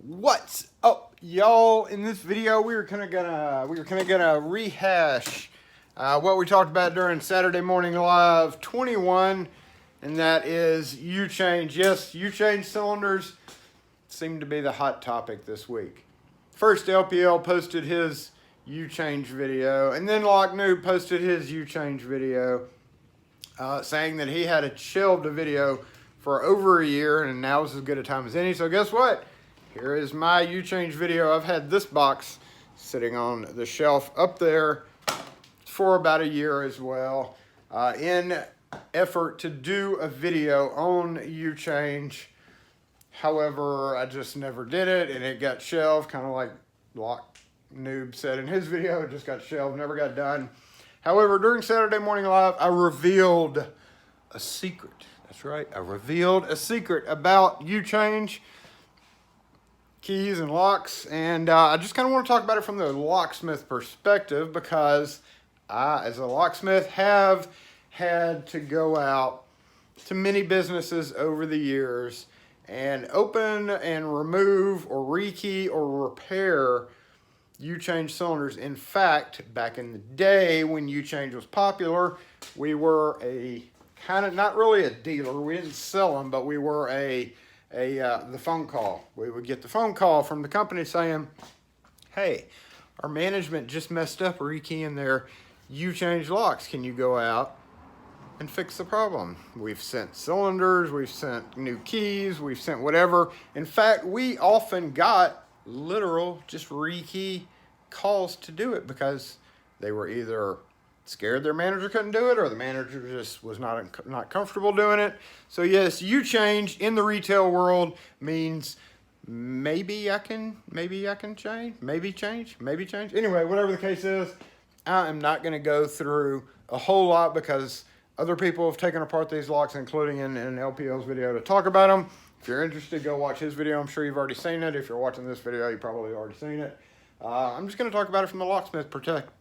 What's up, y'all? In this video, we're kind of gonna rehash what we talked about during Saturday Morning Live 21, and that is U-change. Yes, U-change cylinders seem to be the hot topic this week. First, LPL posted his U-change video, and then Lock Noob posted his U-change video, saying that he had shelved a video for over a year, and now is as good a time as any. So guess what? Here is my U-change video. I've had this box sitting on the shelf up there for about a year as well, in effort to do a video on U-change. However, I just never did it, and it got shelved, kind of like Lock Noob said in his video. It just got shelved, never got done. However, during Saturday Morning Live, I revealed a secret. That's right, I revealed a secret about U-change keys and locks, and I just kind of want to talk about it from the locksmith perspective, because I, as a locksmith, have had to go out to many businesses over the years and open and remove or rekey or repair U-change cylinders. In fact, back in the day when U-change was popular, we were a kind of, not really a dealer, we didn't sell them, but we were the phone call. We would get the phone call from the company saying, hey, our management just messed up rekeying their U-change locks. Can you go out and fix the problem? We've sent cylinders, we've sent new keys, we've sent whatever. In fact, we often got literal just rekey calls to do it, because they were either scared their manager couldn't do it, or the manager just was not comfortable doing it. So yes, U-change in the retail world means maybe I can change, maybe change. Anyway, whatever the case is, I am not going to go through a whole lot, because other people have taken apart these locks, including in LPL's video, to talk about them. If you're interested, go watch his video. I'm sure you've already seen it. If you're watching this video, you probably already seen it. I'm just going to talk about it from the locksmith perspective.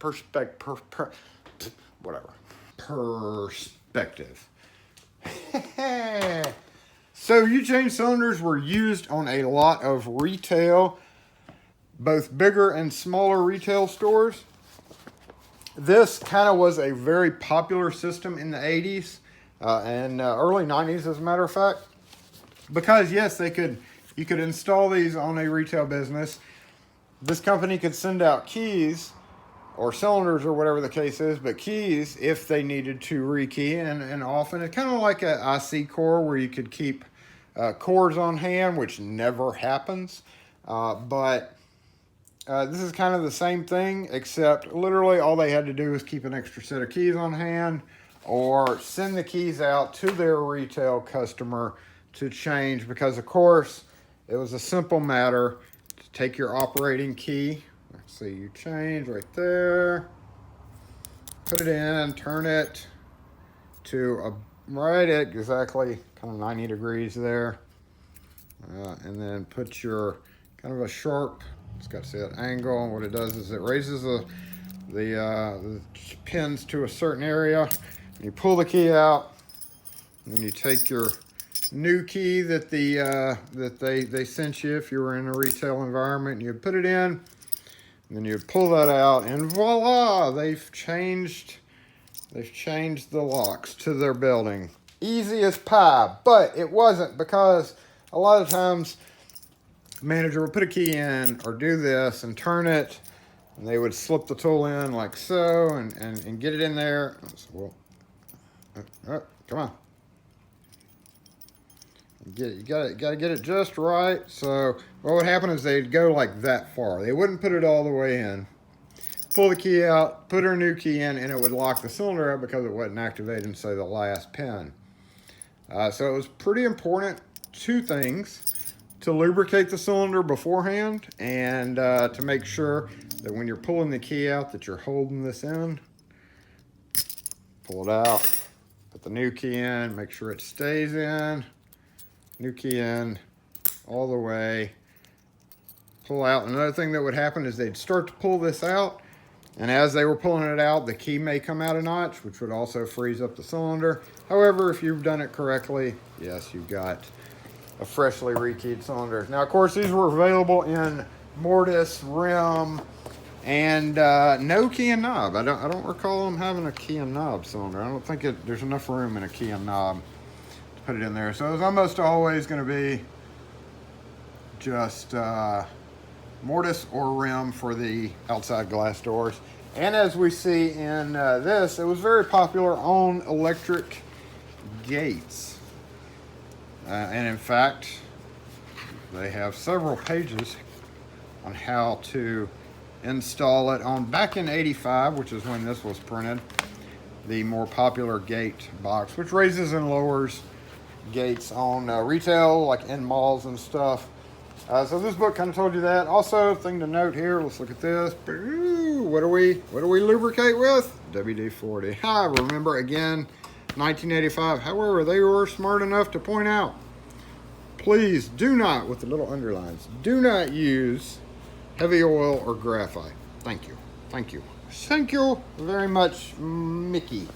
So U-change cylinders were used on a lot of retail, both bigger and smaller retail stores. This kind of was a very popular system in the 80s and early 90s, as a matter of fact, because yes, you could install these on a retail business. This company could send out keys or cylinders or whatever the case is, but keys if they needed to rekey, and often it's kind of like an IC core where you could keep cores on hand, which never happens. But this is kind of the same thing, except literally all they had to do was keep an extra set of keys on hand, or send the keys out to their retail customer to change, because of course it was a simple matter to take your operating key. Let's see, U-change right there, put it in, turn it to right at exactly kind of 90 degrees there, and then put your kind of a sharp, it's got to see that angle, and what it does is it raises the pins to a certain area, and you pull the key out, and then you take your new key that they sent you if you were in a retail environment, and you put it in, and then you pull that out, and voila, they've changed the locks to their building. Easy as pie, but it wasn't, because a lot of times the manager would put a key in or do this and turn it, and they would slip the tool in like so, and get it in there. So, well, come on. You gotta get it just right. So what would happen is they'd go like that far. They wouldn't put it all the way in. Pull the key out, put her new key in, and it would lock the cylinder up because it wasn't activating, say, the last pin. So it was pretty important, two things: to lubricate the cylinder beforehand, and to make sure that when you're pulling the key out that you're holding this in. Pull it out, put the new key in, make sure it stays in. New key in all the way, pull out. Another thing that would happen is they'd start to pull this out, and as they were pulling it out, the key may come out a notch, which would also freeze up the cylinder. However, if you've done it correctly, yes, you've got of freshly rekeyed cylinders. Now, of course, these were available in mortise, rim, and no key and knob. I don't recall them having a key and knob cylinder. I don't think there's enough room in a key and knob to put it in there. So it was almost always going to be just mortise or rim for the outside glass doors. And as we see in this, it was very popular on electric gates. And in fact, they have several pages on how to install it on, back in '85, which is when this was printed, the more popular gate box, which raises and lowers gates on retail, like in malls and stuff. So this book kind of told you that. Also, thing to note here, let's look at this. What do we lubricate with? WD-40. I remember, again, 1985. However, they were smart enough to point out, please do not, with the little underlines, do not use heavy oil or graphite. Thank you. Thank you. Thank you very much, Mickey.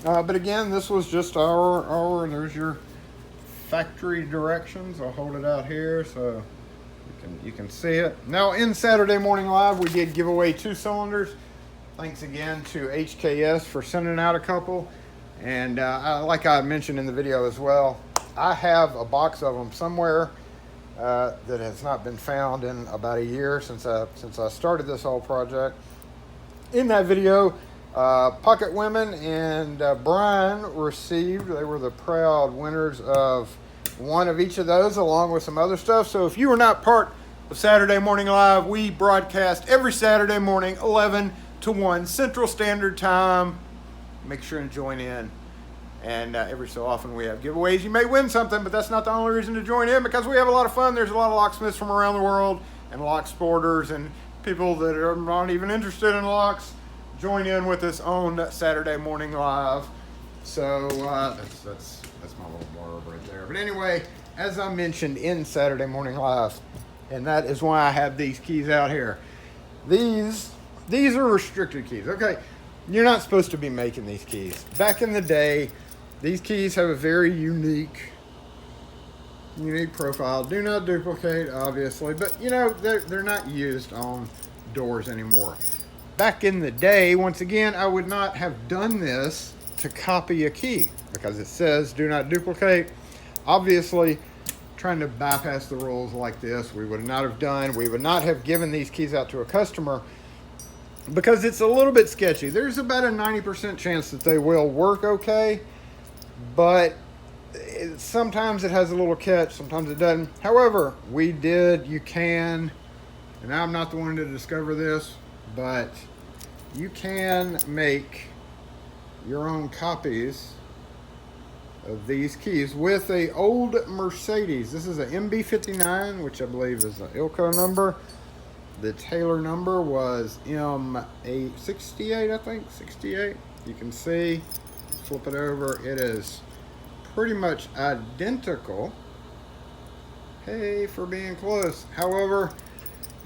But again, this was just our, there's your factory directions. I'll hold it out here so you can see it. Now, in Saturday Morning Live, we did give away 2 cylinders. Thanks again to HKS for sending out a couple. And like I mentioned in the video as well, I have a box of them somewhere that has not been found in about a year since I started this whole project. In that video, Pocket Women and Brian received, they were the proud winners of one of each of those, along with some other stuff. So if you were not part of Saturday Morning Live, we broadcast every Saturday morning, 11 to 1 Central Standard Time. Make sure and join in. And every so often we have giveaways. You may win something, but that's not the only reason to join in, because we have a lot of fun. There's a lot of locksmiths from around the world, and lock sporters, and people that are not even interested in locks join in with us on Saturday Morning Live. So that's my little blurb right there. But anyway, as I mentioned in Saturday Morning Live, and that is why I have these keys out here. These are restricted keys. Okay, you're not supposed to be making these keys. Back in the day, these keys have a very unique profile. Do not duplicate, obviously, but you know, they're not used on doors anymore. Back in the day, once again, I would not have done this to copy a key, because it says do not duplicate. Obviously, trying to bypass the rules like this, we would not have done. We would not have given these keys out to a customer, because it's a little bit sketchy. There's about a 90% chance that they will work okay, but sometimes it has a little catch, sometimes it doesn't. However, you can, and I'm not the one to discover this, but you can make your own copies of these keys with a old Mercedes. This is a MB59, which I believe is the ILCO number. The Taylor number was M868, I think, 68. You can see, flip it over, it is pretty much identical. Hey, for being close. However,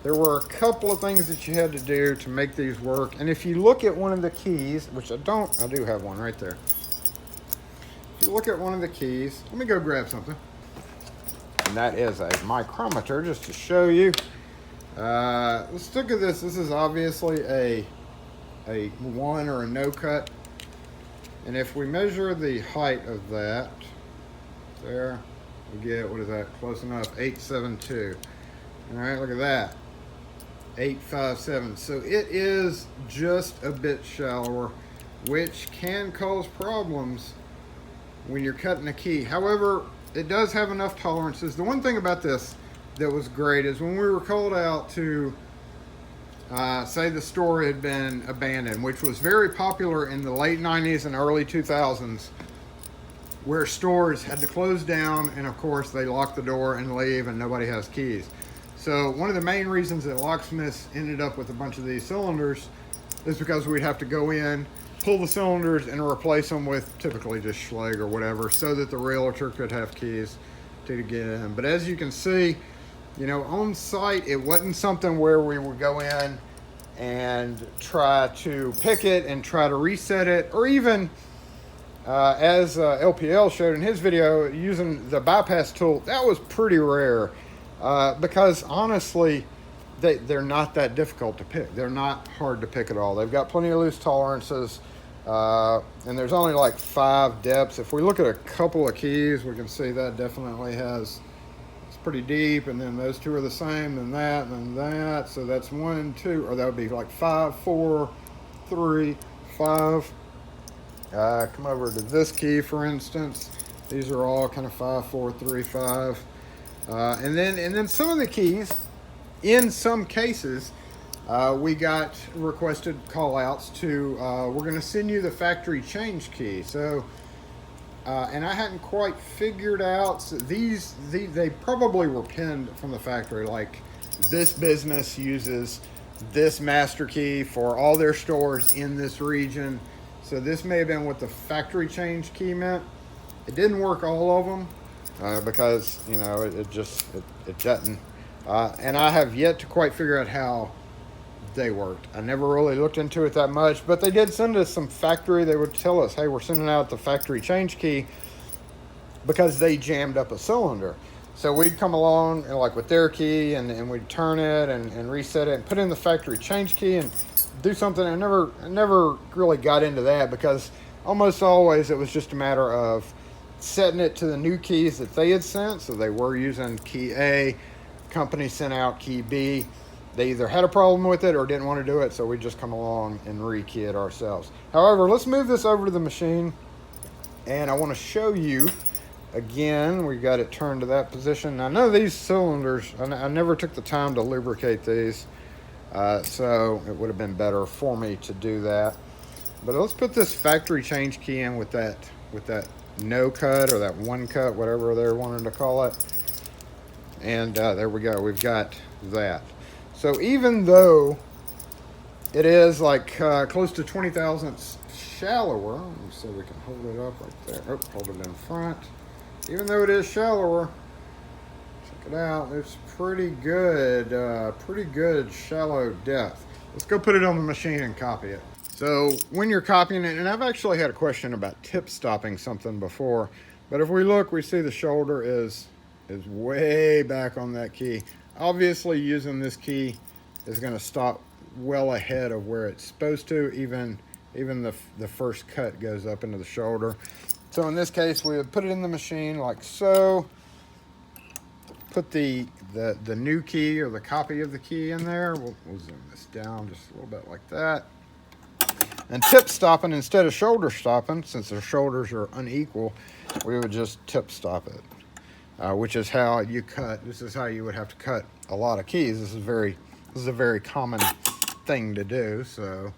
there were a couple of things that you had to do to make these work. And if you look at one of the keys, which I do have one right there. If you look at one of the keys, let me go grab something. And that is a micrometer, just to show you. Let's look at this. This is obviously a one or a no cut. And if we measure the height of that, there, we get, what is that, close enough, 872. All right, look at that, 857. So it is just a bit shallower, which can cause problems when you're cutting a key. However, it does have enough tolerances. The one thing about this that was great is when we were called out to say the store had been abandoned, which was very popular in the late 90s and early 2000s, where stores had to close down, and of course they lock the door and leave and nobody has keys. So one of the main reasons that locksmiths ended up with a bunch of these cylinders is because we'd have to go in, pull the cylinders, and replace them with typically just Schlage or whatever, so that the realtor could have keys to get in. But as you can see, you know, on site, it wasn't something where we would go in and try to pick it and try to reset it, or even as LPL showed in his video, using the bypass tool, that was pretty rare because honestly, they're not that difficult to pick. They're not hard to pick at all. They've got plenty of loose tolerances, and there's only like 5 depths. If we look at a couple of keys, we can see that definitely has, it's pretty deep, and then those 2 are the same, and then that. So that's 1, 2, or that would be like 5, 4, 3, 5. Come over to this key, for instance. These are all kind of 5, 4, 3, 5. And then some of the keys, in some cases, we got requested call outs to, we're going to send you the factory change key. So, and I hadn't quite figured out, so they probably were pinned from the factory, like this business uses this master key for all their stores in this region. So this may have been what the factory change key meant. It didn't work all of them because, you know, it doesn't. And I have yet to quite figure out how they worked. I never really looked into it that much, but they did send us some factory. They would tell us, hey, we're sending out the factory change key because they jammed up a cylinder. So we'd come along and like with their key and we'd turn it and reset it and put in the factory change key and do something. I never really got into that because almost always it was just a matter of setting it to the new keys that they had sent. So they were using key A, company sent out key B. They either had a problem with it or didn't want to do it, so we just come along and rekey it ourselves. However, let's move this over to the machine, and I want to show you again. We got it turned to that position. Now, none of these cylinders, I never took the time to lubricate these, so it would have been better for me to do that. But let's put this factory change key in with that no cut or that 1 cut, whatever they're wanting to call it. And there we go. We've got that. So even though it is like close to 20 thousandths shallower, let me see if we can hold it up right there. Oh, hold it in front. Even though it is shallower, check it out. It's pretty good shallow depth. Let's go put it on the machine and copy it. So when you're copying it, and I've actually had a question about tip stopping something before, but if we look, we see the shoulder is way back on that key. Obviously, using this key is going to stop well ahead of where it's supposed to. Even the first cut goes up into the shoulder. So in this case, we would put it in the machine like so. Put the new key or the copy of the key in there. We'll zoom this down just a little bit like that. And tip stopping instead of shoulder stopping, since their shoulders are unequal, we would just tip stop it. Which is how you cut. This is how you would have to cut a lot of keys. This is a very common thing to do. So.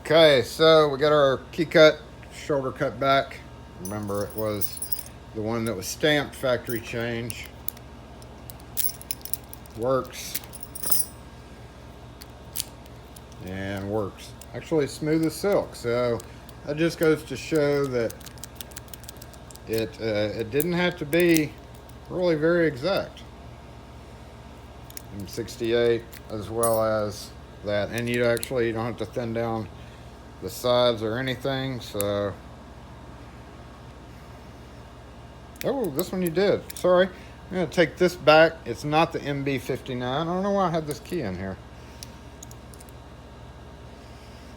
Okay, so we got our key cut, shoulder cut back. Remember, it was the one that was stamped factory change. Works. And works. Actually, smooth as silk. So that just goes to show that it didn't have to be really very exact. And 68 as well as that. And you don't have to thin down the sides or anything. So, oh, this one you did. Sorry. I'm going to take this back. It's not the MB59. I don't know why I had this key in here.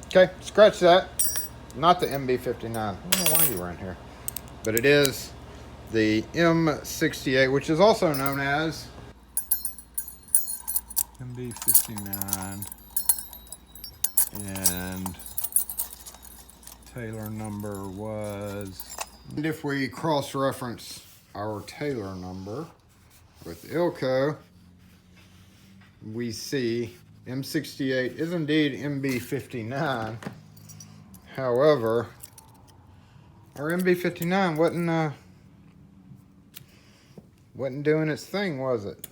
Okay, scratch that. Not the MB59. I don't know why you were in here. But it is the M68, which is also known as MB59 and Taylor number was, and if we cross-reference our Taylor number with Ilco, we see M68 is indeed MB59. However, our MB59 wasn't doing its thing, was it?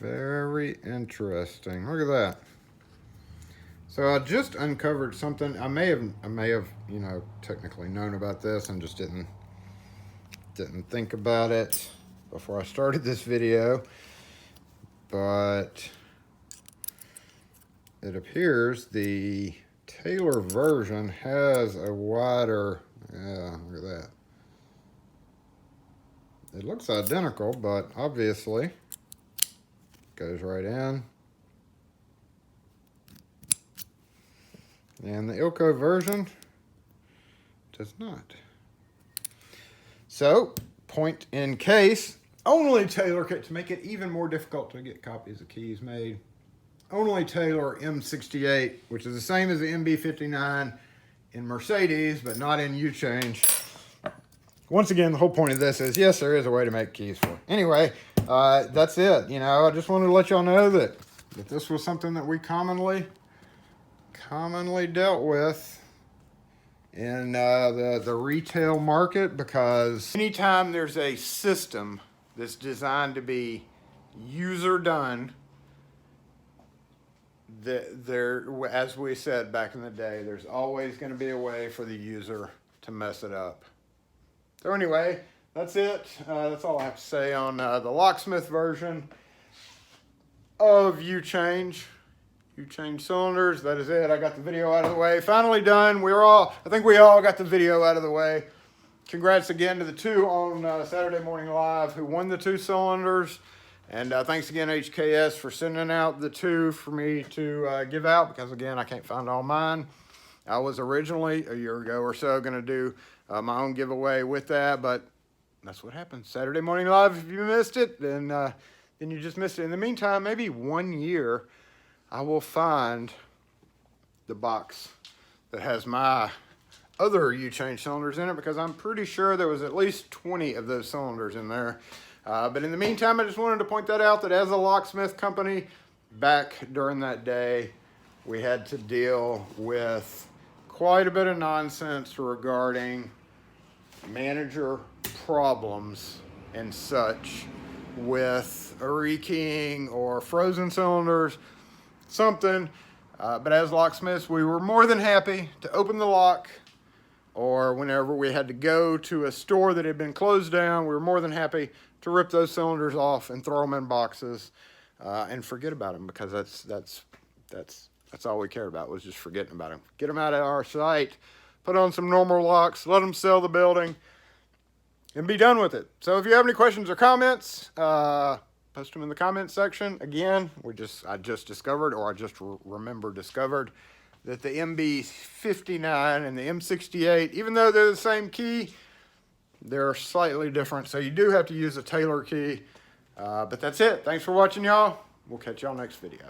Very interesting. Look at that. So I just uncovered something. I may have, you know, technically known about this and just didn't think about it before I started this video. But it appears the Taylor version has a wider, yeah, look at that. It looks identical, but obviously goes right in. And the Ilco version does not. So, point in case, only Taylor, to make it even more difficult to get copies of keys made, only Taylor M68, which is the same as the MB59 in Mercedes, but not in U-Change. Once again, the whole point of this is, yes, there is a way to make keys for it. Anyway, that's it. You know, I just wanted to let y'all know that this was something that we commonly dealt with in the retail market, because anytime there's a system that's designed to be user done, as we said back in the day, there's always going to be a way for the user to mess it up. So anyway, that's it. That's all I have to say on the locksmith version of U-Change cylinders. That is it. I got the video out of the way. Finally done. I think we all got the video out of the way. Congrats again to the two on Saturday Morning Live who won the 2 cylinders. And thanks again, HKS, for sending out the 2 for me to give out, because again, I can't find all mine. I was originally, a year ago or so, going to do my own giveaway with that, but that's what happens. Saturday Morning Live, if you missed it, then you just missed it. In the meantime, maybe 1 year, I will find the box that has my other U-Change cylinders in it, because I'm pretty sure there was at least 20 of those cylinders in there. But in the meantime, I just wanted to point that out, that as a locksmith company, back during that day, we had to deal with quite a bit of nonsense regarding manager problems and such with a rekeying or frozen cylinders, something. But as locksmiths, we were more than happy to open the lock, or whenever we had to go to a store that had been closed down, we were more than happy to rip those cylinders off and throw them in boxes and forget about them, because that's all we cared about, was just forgetting about them. Get them out of our sight, put on some normal locks, let them sell the building, and be done with it. So if you have any questions or comments, post them in the comments section. Again, I just discovered that the MB59 and the M68, even though they're the same key, they're slightly different. So you do have to use a Taylor key. But that's it. Thanks for watching, y'all. We'll catch y'all next video.